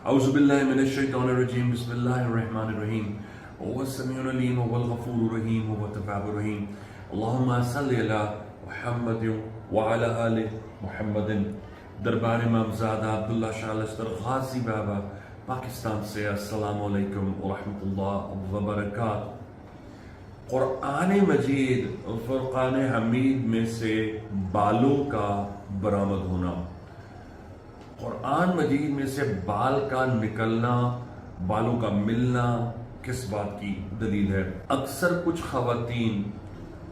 أعوذ بالله من الشيطان الرجيم بسم الله الرحمن الرحيم هو السميع العليم هو الغفور الرحيم هو التواب الرحيم اللهم صل على محمد وعلى آل محمد دربار امامزادہ عبداللہ شاہ لشکر غازی بابا پاکستان سے السلام علیکم ورحمۃ اللہ وبرکاتہ۔ قرآن مجید فرقان حمید میں سے بالوں کا برآمد ہونا، قرآن مجید میں سے بال کا نکلنا، بالوں کا ملنا کس بات کی دلیل ہے؟ اکثر کچھ خواتین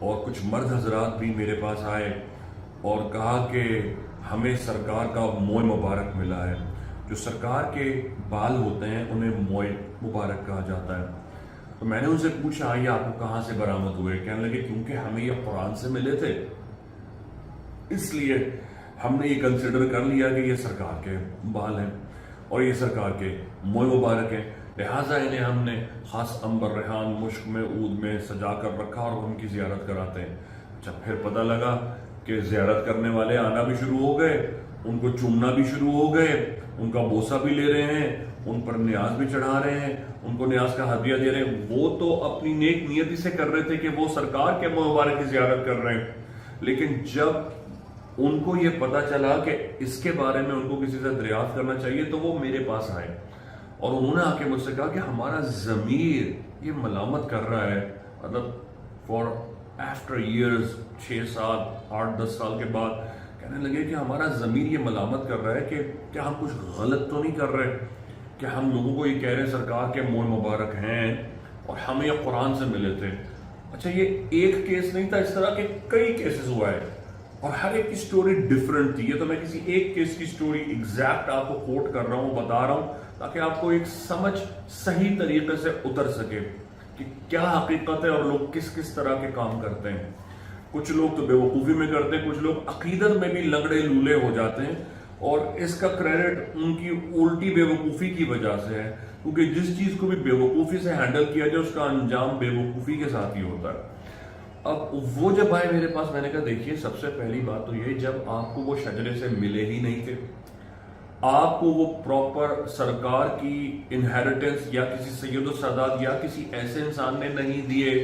اور کچھ مرد حضرات بھی میرے پاس آئے اور کہا کہ ہمیں سرکار کا موئے مبارک ملا ہے۔ جو سرکار کے بال ہوتے ہیں انہیں موئے مبارک کہا جاتا ہے۔ تو میں نے ان سے پوچھا یہ آپ کو کہاں سے برآمد ہوئے؟ کہنے لگے کیونکہ ہمیں یہ قرآن سے ملے تھے، اس لیے ہم نے یہ کنسیڈر کر لیا کہ یہ سرکار کے بال ہیں اور یہ سرکار کے موئے مبارک ہیں، لہٰذا انہیں ہم نے خاص عنبر، ریحان، مشک میں، عود میں سجا کر رکھا اور ان کی زیارت کراتے ہیں۔ اچھا، پھر پتہ لگا کہ زیارت کرنے والے آنا بھی شروع ہو گئے، ان کو چومنا بھی شروع ہو گئے، ان کا بوسہ بھی لے رہے ہیں، ان پر نیاز بھی چڑھا رہے ہیں، ان کو نیاز کا ہدیہ دے رہے ہیں۔ وہ تو اپنی نیک نیتی سے کر رہے تھے کہ وہ سرکار کے موئے مبارک کی زیارت کر رہے ہیں، لیکن جب ان کو یہ پتا چلا کہ اس کے بارے میں ان کو کسی سے دریافت کرنا چاہیے تو وہ میرے پاس آئے اور انہوں نے آ کے مجھ سے کہا کہ ہمارا ضمیر یہ ملامت کر رہا ہے، مطلب فار آفٹر ایئرز، 6 سال 8-10 سال کے بعد کہنے لگے کہ ہمارا ضمیر یہ ملامت کر رہا ہے کہ کیا ہم کچھ غلط تو نہیں کر رہے کہ ہم لوگوں کو یہ کہہ رہے ہیں سرکار کے موئے مبارک ہیں اور ہمیں یہ قرآن سے ملے تھے۔ اچھا، یہ ایک کیس نہیں تھا، اس طرح کے کئی کیسز ہوا ہے اور ہر ایک کی سٹوری ڈیفرنٹ تھی۔ یہ تو میں کسی ایک کیس کی سٹوری ایگزیکٹ آپ کو کوٹ کر رہا ہوں، بتا رہا ہوں تاکہ آپ کو ایک سمجھ صحیح طریقے سے اتر سکے کہ کیا حقیقت ہے اور لوگ کس کس طرح کے کام کرتے ہیں۔ کچھ لوگ تو بے وقوفی میں کرتے ہیں، کچھ لوگ عقیدت میں بھی لنگڑے لولے ہو جاتے ہیں اور اس کا کریڈٹ ان کی الٹی بے وقوفی کی وجہ سے ہے، کیونکہ جس چیز کو بھی بے وقوفی سے ہینڈل کیا جائے اس کا انجام بے وقوفی کے ساتھ ہی ہوتا ہے۔ اب وہ جب آئے میرے پاس، میں نے کہا دیکھیے سب سے پہلی بات تو یہ، جب آپ کو وہ شجرے سے ملے ہی نہیں تھے، آپ کو وہ پراپر سرکار کی انہیریٹنس یا کسی سید و سادات یا کسی ایسے انسان نے نہیں دیے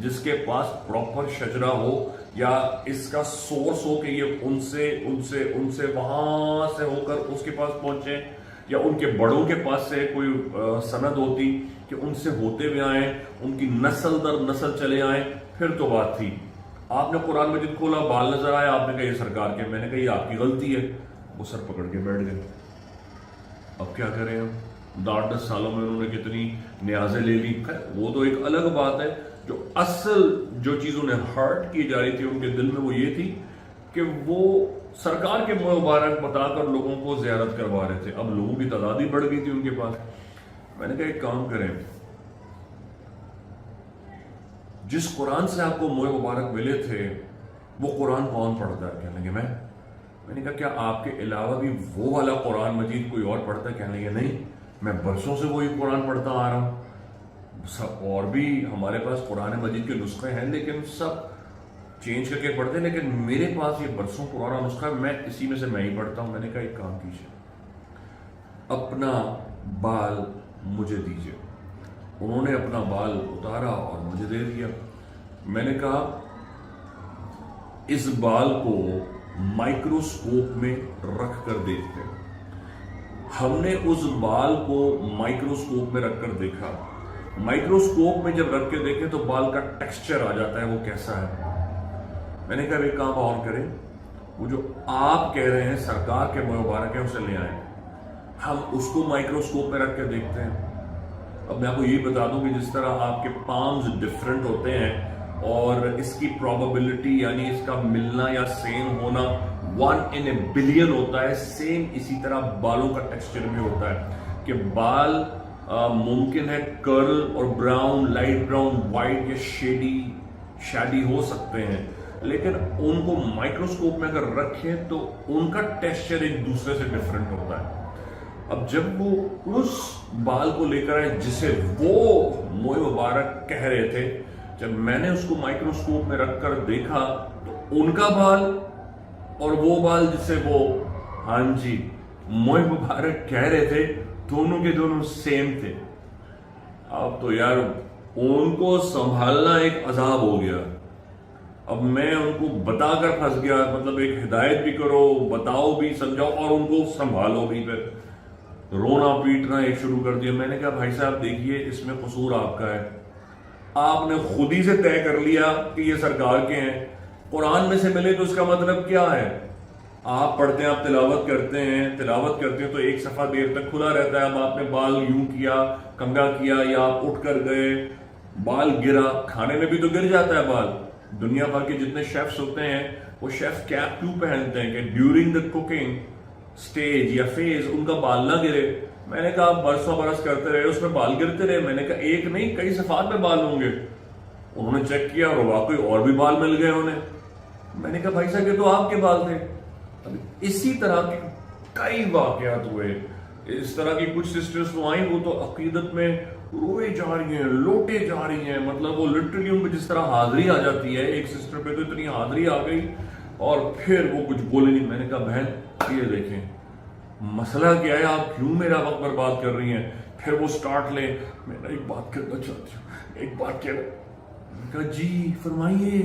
جس کے پاس پراپر شجرہ ہو یا اس کا سورس ہو کہ یہ ان سے وہاں سے ہو کر اس کے پاس پہنچے، یا ان کے بڑوں کے پاس سے کوئی سند ہوتی کہ ان سے ہوتے ہوئے آئیں، ان کی نسل در نسل چلے آئیں، پھر تو بات تھی۔ آپ نے قرآن مجید کھولا، بال نظر آیا، آپ نے کہا یہ سرکار کے، میں نے کہا یہ آپ کی غلطی ہے، وہ سر پکڑ کے بیٹھ گئے۔ اب کیا کریں ہم؟ 10 سالوں میں انہوں نے کتنی نیازیں لے لی، وہ تو ایک الگ بات ہے۔ جو اصل جو چیز انہیں ہرٹ کی جا رہی تھی ان کے دل میں وہ یہ تھی کہ وہ سرکار کے موئے مبارک بتا کر لوگوں کو زیارت کروا رہے تھے۔ اب لوگوں کی تعداد ہی بڑھ گئی تھی ان کے پاس۔ میں نے کہا ایک کام کریں، جس قرآن سے آپ کو موئے مبارک ملے تھے وہ قرآن کون پڑھتا ہے؟ کہنے لگے میں نے کہا کیا آپ کے علاوہ بھی وہ والا قرآن مجید کوئی اور پڑھتا ہے؟ کہنے لگے نہیں، میں برسوں سے وہی قرآن پڑھتا آ رہا ہوں، اور بھی ہمارے پاس قرآن مجید کے نسخے ہیں لیکن سب چینج کر کے پڑھتے ہیں، لیکن میرے پاس یہ برسوں پرانا نسخہ ہے، میں اسی میں سے میں ہی پڑھتا ہوں۔ میں نے کہا ایک کام کیجیے، اپنا بال مجھے دیجیے۔ انہوں نے اپنا بال اتارا اور مجھے دے دیا۔ میں نے کہا اس بال کو مائکروسکوپ میں رکھ کر دیکھتے ہیں۔ ہم نے اس بال کو مائکروسکوپ میں رکھ کر دیکھا۔ مائکروسکوپ میں جب رکھ کے دیکھیں تو بال کا ٹیکسچر آ جاتا ہے وہ کیسا ہے۔ میں نے کہا ایک کام اور کریں، وہ جو آپ کہہ رہے ہیں سرکار کے موئے مبارک ہیں اسے لے آئیں، ہم اس کو مائکروسکوپ میں رکھ کے دیکھتے ہیں۔ اب میں آپ کو یہ بتا دوں کہ جس طرح آپ کے پامز ڈفرنٹ ہوتے ہیں اور اس کی پروبیبلٹی یعنی اس کا ملنا یا سیم ہونا 1 in a billion ہوتا ہے، سیم اسی طرح بالوں کا ٹیکسچر بھی ہوتا ہے کہ بال ممکن ہے کرل اور براؤن، لائٹ براؤن، وائٹ یا شیڈی ہو سکتے ہیں، لیکن ان کو مائکروسکوپ میں اگر رکھیں تو ان کا ٹیکسچر ایک دوسرے سے ڈفرنٹ ہوتا ہے۔ اب جب وہ اس بال کو لے کر آئے جسے وہ موئے مبارک کہہ رہے تھے، جب میں نے اس کو مائکروسکوپ میں رکھ کر دیکھا تو ان کا بال اور وہ بال جسے وہ موئے مبارک کہہ رہے تھے دونوں کے دونوں سیم تھے. اب تو یار ان کو سنبھالنا ایک عذاب ہو گیا. اب میں ان کو بتا کر پھنس گیا, مطلب ایک ہدایت بھی کرو, بتاؤ بھی, سمجھاؤ, اور ان کو سنبھالو بھی. پھر رونا پیٹنا ایک شروع کر دیا. میں نے کہا بھائی صاحب دیکھیے اس میں قصور آپ کا ہے, آپ نے خود ہی سے طے کر لیا کہ یہ سرکار کے ہیں. قرآن میں سے ملے تو اس کا مطلب کیا ہے؟ آپ پڑھتے ہیں, آپ تلاوت کرتے ہیں تو ایک صفحہ دیر تک کھلا رہتا ہے. اب آپ نے بال یوں کیا, کنگا کیا, یا آپ اٹھ کر گئے, بال گرا, کھانے میں بھی تو گر جاتا ہے بال. دنیا بھر کے جتنے شیفز ہوتے ہیں وہ شیف کیپ کیوں پہنتے ہیں کہ ڈیورنگ دا کوکنگ سٹیج یا فیز ان کا بال نہ گرے. میں نے کہا برسوں برس کرتے رہے, اس میں بال گرتے رہے. میں نے کہا ایک نہیں کئی صفحات میں بال ہوں گے. انہوں نے چیک کیا اور واقعی اور بھی بال مل گئے انہیں. میں نے کہا بھائی صاحب یہ تو آپ کے بال تھے. اسی طرح کے کئی واقعات ہوئے. اس طرح کی کچھ سسٹرز تو آئیں, وہ تو عقیدت میں روئے جا رہی ہیں, لوٹے جا رہی ہیں. مطلب وہ لٹرلی ان پہ جس طرح حاضری آ جاتی ہے, ایک سسٹر پہ تو اتنی حاضری آ گئی اور پھر وہ کچھ بولے نہیں. میں نے کہا بہن یہ دیکھیں مسئلہ کیا ہے, آپ کیوں میرا وقت برباد کر رہی ہیں؟ پھر وہ سٹارٹ لے, میں نے ایک بات کرنا چاہتی ہوں, ایک بات کہنا. میں نے کہا جی فرمائیے.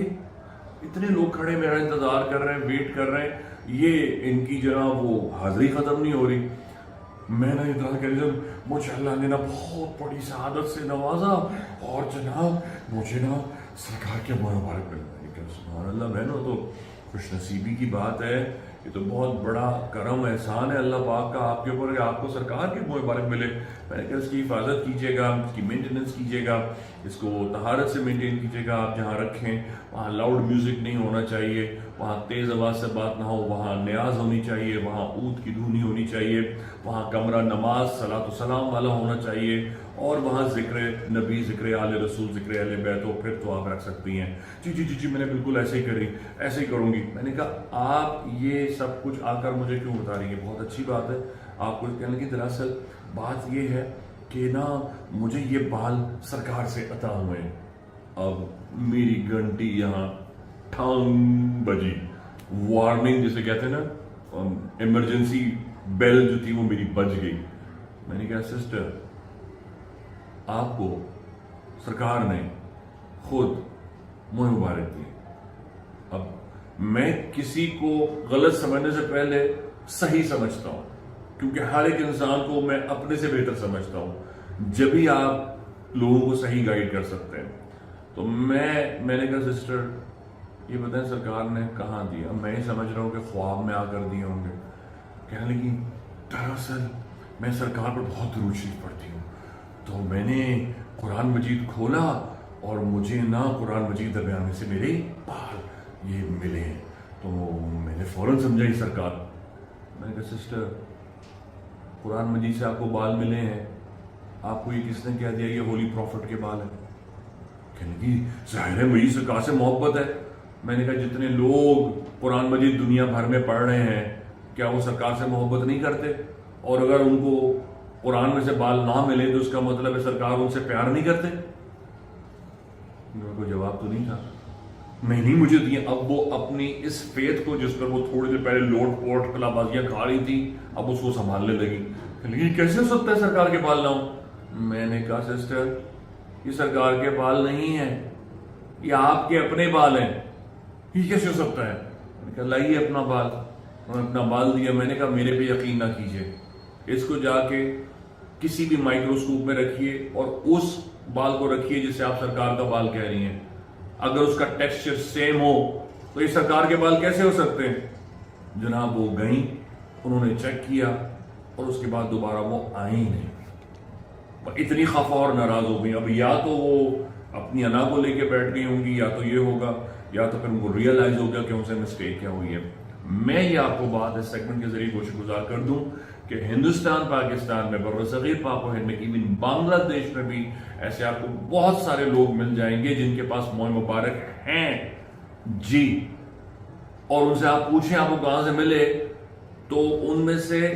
اتنے لوگ کھڑے میرا انتظار کر رہے ہیں, ویٹ کر رہے ہیں, یہ ان کی جناب وہ حاضری ختم نہیں ہو رہی. میں نے ادھر کہہ رہی مجھے اللہ نے نا بہت بڑی سعادت سے نوازا اور جناب مجھے نا سرکار کے مبارک مل. سبحان اللہ بہنوں, تو خوش نصیبی کی بات ہے, یہ تو بہت بڑا کرم احسان ہے اللہ پاک کا آپ کے اوپر کہ آپ کو سرکار کے مبارک ملے. میں نے کہا اس کی حفاظت کیجیے گا, اس کی مینٹیننس کیجیے گا, اس کو طہارت سے مینٹین کیجیے گا. آپ جہاں رکھیں وہاں لاؤڈ میوزک نہیں ہونا چاہیے, وہاں تیز آواز سے بات نہ ہو, وہاں نیاز ہونی چاہیے, وہاں عود کی دھونی ہونی چاہیے, وہاں کمرہ نماز صلاۃ و سلام والا ہونا چاہیے, اور وہاں ذکر نبی, ذکر آل رسول, ذکر اہل بیت ہو. پھر تو آپ رکھ سکتی ہیں. جی جی جی جی میں نے بالکل ایسے ہی کری, ایسے ہی کروں گی. میں نے کہا آپ یہ سب کچھ آ کر مجھے کیوں بتا رہی ہیں؟ بہت اچھی بات ہے. آپ کو کہنے کی دراصل بات یہ ہے کہ نا مجھے یہ بال سرکار سے عطا ہوئے. اب میری گھنٹی یہاں ٹھانگ بجی, وارننگ جسے کہتے ہیں نا, ایمرجنسی بیل جو تھی وہ میری بج گئی. میں نے کہا سسٹر آپ کو سرکار نے خود منہ مبارک دی. اب میں کسی کو غلط سمجھنے سے پہلے صحیح سمجھتا ہوں, کیونکہ ہر ایک انسان کو میں اپنے سے بہتر سمجھتا ہوں, جب ہی آپ لوگوں کو صحیح گائیڈ کر سکتے ہیں. تو میں نے کہا سسٹر یہ بتائیں سرکار نے کہاں دیا؟ میں ہی سمجھ رہا ہوں کہ خواب میں آ کر دیے ہوں گے. کہنے لگی دراصل میں سرکار پر بہت درود شریف پڑھتی ہوں, تو میں نے قرآن مجید کھولا اور مجھے نا قرآن مجید درمیان میں سے میرے بال یہ ملے ہیں, تو میں نے فوراً سمجھا یہ سرکار. میں نے کہا سسٹر قرآن مجید سے آپ کو بال ملے ہیں, آپ کو یہ کس نے کہہ دیا یہ ہولی پروفٹ کے بال ہیں؟ کہنے کی ظاہر ہے مجھے سرکار سے محبت ہے. میں نے کہا جتنے لوگ قرآن مجید دنیا بھر میں پڑھ رہے ہیں کیا وہ سرکار سے محبت نہیں کرتے؟ اور اگر ان کو قرآن میں سے بال نہ ملے تو اس کا مطلب ہے سرکار ان سے پیار نہیں کرتے؟ میرے کو جواب تو نہیں تھا. نہیں مجھے دیا. اب وہ اپنی اس فیتھ کو جس پر وہ تھوڑی دیر پہلے لوٹ پوٹ کلا بازیاں کھا رہی تھی اب اس کو سنبھالنے لگی. لیکن کیسے ہو سکتا ہے سرکار کے بال نہ ہوں؟ میں نے کہا سسٹر یہ سرکار کے بال نہیں ہیں, یہ آپ کے اپنے بال ہیں. یہ کیسے ہو سکتا ہے؟ میں نے کہا لائیے اپنا بال. انہوں نے اپنا بال دیا. میں نے کہا میرے پہ یقین نہ کیجیے, اس کو جا کے کسی بھی مائکروسکوپ میں رکھیے اور اس بال کو رکھیے جسے آپ سرکار کا بال کہہ رہی ہیں. اگر اس کا ٹیکسچر سیم ہو تو یہ سرکار کے بال کیسے ہو سکتے ہیں؟ جناب وہ گئیں, انہوں نے چیک کیا اور اس کے بعد دوبارہ وہ آئی نہیں. اتنی خفا اور ناراض ہو گئی. اب یا تو وہ اپنی انا کو لے کے بیٹھ گئی ہوں گی, یا تو یہ ہوگا, یا تو پھر ان کو ریئلائز ہو گیا کہ ان سے مسٹیک کیا ہوئی ہے. میں یہ آپ کو بات اس سیگمنٹ کے ذریعے گوشت گزار کر دوں کہ ہندوستان پاکستان میں برصغیر پاک و ہند میں ایون بنگلہ دیش میں بھی ایسے آپ کو بہت سارے لوگ مل جائیں گے جن کے پاس موئے مبارک ہیں جی, اور ان سے آپ پوچھیں آپ کو کہاں سے ملے تو ان میں سے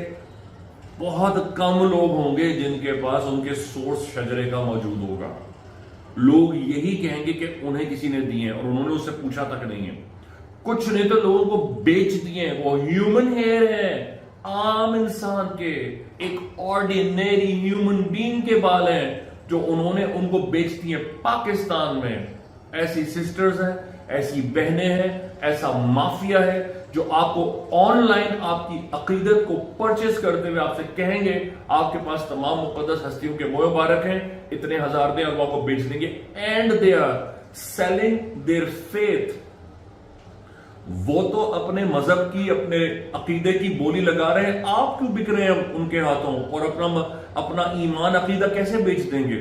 بہت کم لوگ ہوں گے جن کے پاس ان کے سورس شجرے کا موجود ہوگا. لوگ یہی کہیں گے کہ انہیں کسی نے دیے اور انہوں نے اس سے پوچھا تک نہیں ہے. کچھ نے تو لوگوں کو بیچ دیے, وہ ہیومن ہیئر ہے عام انسان کے, ایک آرڈینری ہیومن بینگ کے بال ہیں جو انہوں نے ان کو بیچ دیے پاکستان میں. ایسی سسٹرز ہیں, ایسی بہنیں ہیں, ایسا مافیا ہے جو آپ کو آن لائن آپ کی عقیدت کو پرچیز کرتے ہوئے آپ سے کہیں گے آپ کے پاس تمام مقدس ہستیوں کے منہ مبارک ہیں, اتنے ہزار دیں اور وہ آپ کو بیچ دیں گے. And they are selling their faith. وہ تو اپنے مذہب کی, اپنے عقیدے کی بولی لگا رہے ہیں, آپ کیوں بک رہے ہیں ان کے ہاتھوں, اور اپنا ایمان عقیدہ کیسے بیچ دیں گے؟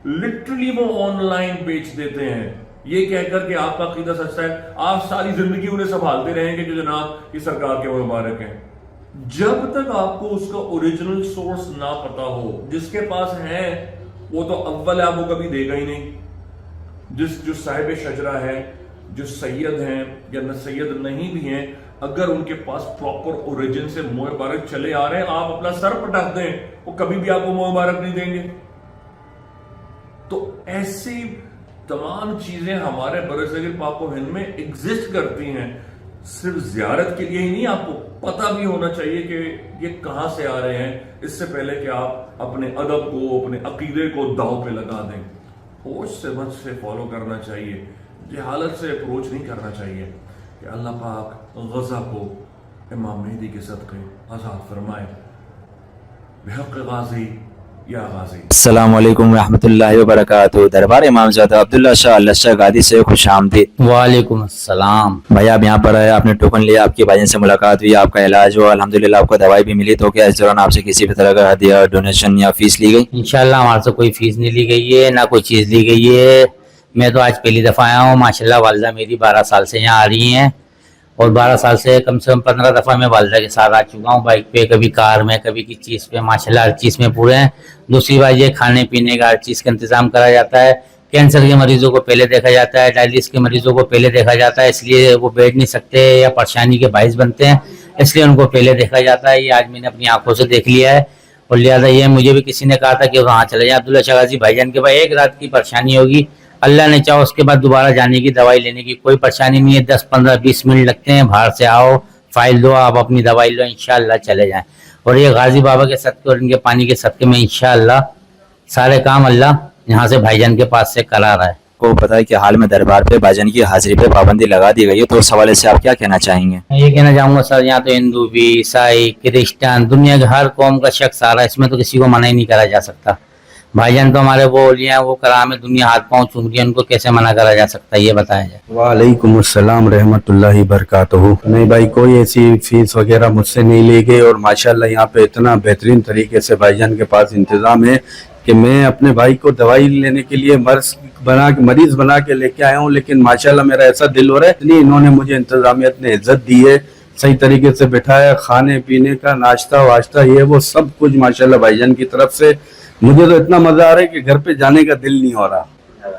لٹرلی وہ آن لائن بیچ دیتے ہیں یہ کہہ کر کہ آپ کا عقیدہ سچا ہے. آپ ساری زندگی انہیں سنبھالتے رہیں گے کہ جناب یہ سرکار کے مبارک ہیں. جب تک آپ کو اس کا اوریجنل سورس نہ پتا ہو, جس کے پاس ہے وہ تو اول آپ کو کبھی دے گا ہی نہیں. جو صاحب شجرہ ہے, جو سید ہیں یا نہ سید نہیں بھی ہیں, اگر ان کے پاس پراپر اوریجن سے منہ مبارک چلے آ رہے ہیں, آپ اپنا سر پٹک دیں, وہ کبھی بھی آپ کو منہ مبارک نہیں دیں گے. تو ایسی تمام چیزیں ہمارے برصغیر پاک و ہند میں ایگزسٹ کرتی ہیں. صرف زیارت کے لیے ہی نہیں, آپ کو پتہ بھی ہونا چاہیے کہ یہ کہاں سے آ رہے ہیں, اس سے پہلے کہ آپ اپنے ادب کو, اپنے عقیدے کو داؤ پہ لگا دیں. ہوش سے مجھ سے فالو کرنا چاہیے, جہالت سے اپروچ نہیں کرنا چاہیے. کہ اللہ پاک غزہ کو امام مہدی کے صدقے آزاد فرمائے. بحق غازی یا غازی. السلام علیکم ورحمۃ اللہ وبرکاتہ. دربار امام زادہ عبداللہ شاہ اللہ شاہ غادی سے خوش آمدید. وعلیکم السلام. بھائی آپ یہاں پر آئے, آپ نے ٹوکن لیا, آپ کی بھائی سے ملاقات ہوئی, آپ کا علاج ہوا, الحمدللہ آپ کو دوائی بھی ملی. تو کیا اس دوران آپ سے کسی بھی طرح کا ہدیہ, ڈونیشن یا فیس لی گئی؟ انشاءاللہ ہمارے سے کوئی فیس نہیں لی گئی ہے, نہ کوئی چیز لی گئی ہے. میں تو آج پہلی دفعہ آیا ہوں. ماشاءاللہ والدہ میری 12 سال سے یہاں آ رہی ہیں, اور 12 سال سے کم 15 دفعہ میں والدہ کے ساتھ آ چکا ہوں, بائک پہ, کبھی کار میں, کبھی کسی چیز پہ. ماشاءاللہ ہر چیز میں پورے ہیں. دوسری بات یہ کھانے پینے کا ہر چیز کا انتظام کرا جاتا ہے. کینسر کے مریضوں کو پہلے دیکھا جاتا ہے, ڈائلسس کے مریضوں کو پہلے دیکھا جاتا ہے, اس لیے وہ بیٹھ نہیں سکتے یا پریشانی کے باعث بنتے ہیں, اس لیے ان کو پہلے دیکھا جاتا ہے. یہ آج میں نے اپنی آنکھوں سے دیکھ لیا ہے, اور لہٰذا یہ مجھے بھی کسی نے کہا تھا کہ وہاں چلے جائیں عبداللہ شاہ غازی بھائی جان کے پاس. ایک رات کی پریشانی ہوگی, اللہ نے چاہو اس کے بعد دوبارہ جانے کی, دوائی لینے کی کوئی پریشانی نہیں ہے. 10 15 20 منٹ لگتے ہیں. باہر سے آؤ, فائل دو, آپ اپنی دوائی لو, انشاءاللہ چلے جائیں. اور یہ غازی بابا کے صدقے اور ان کے پانی کے صدقے میں انشاءاللہ سارے کام اللہ یہاں سے بھائی جان کے پاس سے کرا رہا ہے. کو پتا ہے کہ حال میں دربار پہ بھائی جان کی حاضری پہ پابندی لگا دی گئی ہے, تو اس حوالے سے آپ کیا کہنا چاہیں گے؟ میں یہ کہنا چاہوں گا سر, یہاں تو ہندو بھی, عیسائی, کرسچن, دنیا کے ہر قوم کا شخص آ رہا ہے, اس میں تو کسی کو منع ہی نہیں کرا جا سکتا. بھائی جان تو ہمارے وہ اولیاء ہیں, وہ کرام ہے, دنیا ہاتھ پاؤں چوم رہی ہے, ان کو کیسے منع کرا جا سکتا ہے, یہ بتایا جائے. وعلیکم السلام رحمۃ اللہ وبرکاتہ. نہیں بھائی, کوئی ایسی فیس وغیرہ مجھ سے نہیں لی گئی, اور ماشاءاللہ یہاں پہ اتنا بہترین طریقے سے بھائی جان کے پاس انتظام ہے کہ میں اپنے بھائی کو دوائی لینے کے لیے مریض بنا کے لے کے آیا ہوں. لیکن ماشاءاللہ میرا ایسا دل ہو رہا ہے, اتنی انہوں نے مجھے انتظامیت نے عزت دی ہے, صحیح طریقے سے بٹھایا, کھانے پینے کا ناشتہ واشتہ یہ وہ سب کچھ ماشاءاللہ بھائی جان کی طرف سے. مجھے تو اتنا مزہ آ رہا ہے کہ گھر پہ جانے کا دل نہیں ہو رہا.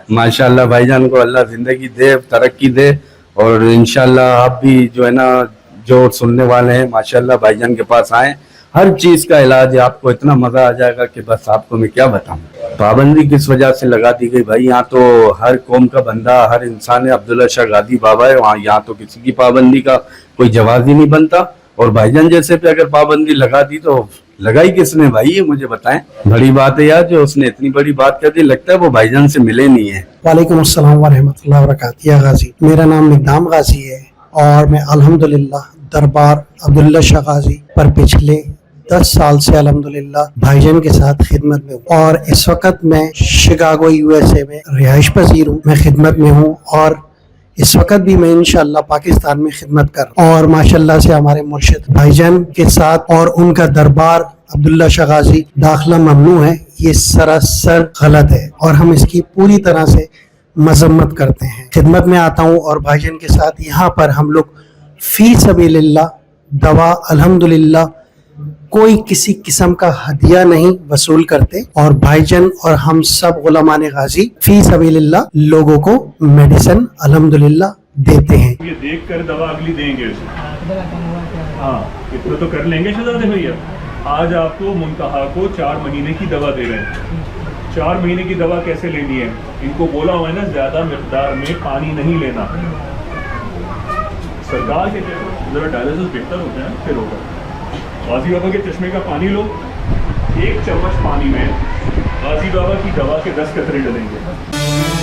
ماشاءاللہ بھائی جان کو اللہ زندگی دے, ترقی دے, اور انشاءاللہ آپ بھی جو ہے نا, جو سننے والے ہیں ماشاءاللہ بھائی جان کے پاس آئیں. ہر چیز کا علاج ہے, آپ کو اتنا مزہ آ جائے گا کہ بس آپ کو میں کیا بتاؤں. پابندی کس وجہ سے لگا دی گئی بھائی؟ یہاں تو ہر قوم کا بندہ, ہر انسان ہے, عبداللہ شاہ غادی بابا ہے وہاں, یہاں تو کسی کی پابندی کا کوئی جواز ہی نہیں بنتا. اور بھائی جان جیسے پہ اگر پابندی لگا دی تو لگائی کس نے بھائی, یہ مجھے بتائیں. بڑی بات ہے یار, جو اس نے اتنی بڑی بات کر دی, لگتا ہے وہ بھائی جان سے ملے نہیں ہے. وعلیکم السلام ورحمۃ اللہ وبرکاتہ. یا غازی, میرا نام مقدام غازی ہے, اور میں الحمدللہ دربار عبداللہ شاہ غازی پر پچھلے 10 سال سے الحمدللہ بھائی جان کے ساتھ خدمت میں ہوں. اور اس وقت میں شکاگو USA میں رہائش پذیر ہوں, میں خدمت میں ہوں, اور اس وقت بھی میں انشاءاللہ پاکستان میں خدمت کر رہا ہوں. اور ماشاءاللہ سے ہمارے مرشد بھائی جان کے ساتھ اور ان کا دربار عبداللہ شاہ غازی داخلہ ممنوع ہے, یہ سراسر غلط ہے, اور ہم اس کی پوری طرح سے مذمت کرتے ہیں. خدمت میں آتا ہوں, اور بھائی جان کے ساتھ یہاں پر ہم لوگ فی سبیل اللہ دوا الحمدللہ کوئی کسی قسم کا ہدیہ نہیں وصول کرتے, اور بھائی جان اور ہم سب غلامان غازی فی سبیل اللہ لوگوں کو میڈیسن الحمدللہ دیتے ہیں. یہ دیکھ کر دوا اگلی دیں گے, ہاں اتنا تو کر لیں گے شہزادے بھیا. آج آپ کو منتہا کو 4 مہینے کی دوا دے رہے ہیں. 4 مہینے کی دوا کیسے لینی ہے؟ ان کو بولا ہوا ہے نا, زیادہ مقدار میں پانی نہیں لینا. سرکار کے ذرا ڈائلسس بہتر ہوتے ہیں, پھر ہوگا. غازی بابا کے چشمے کا پانی لو, 1 چمچ پانی میں غازی بابا کی دوا کے 10 قطرے ڈلیں گے.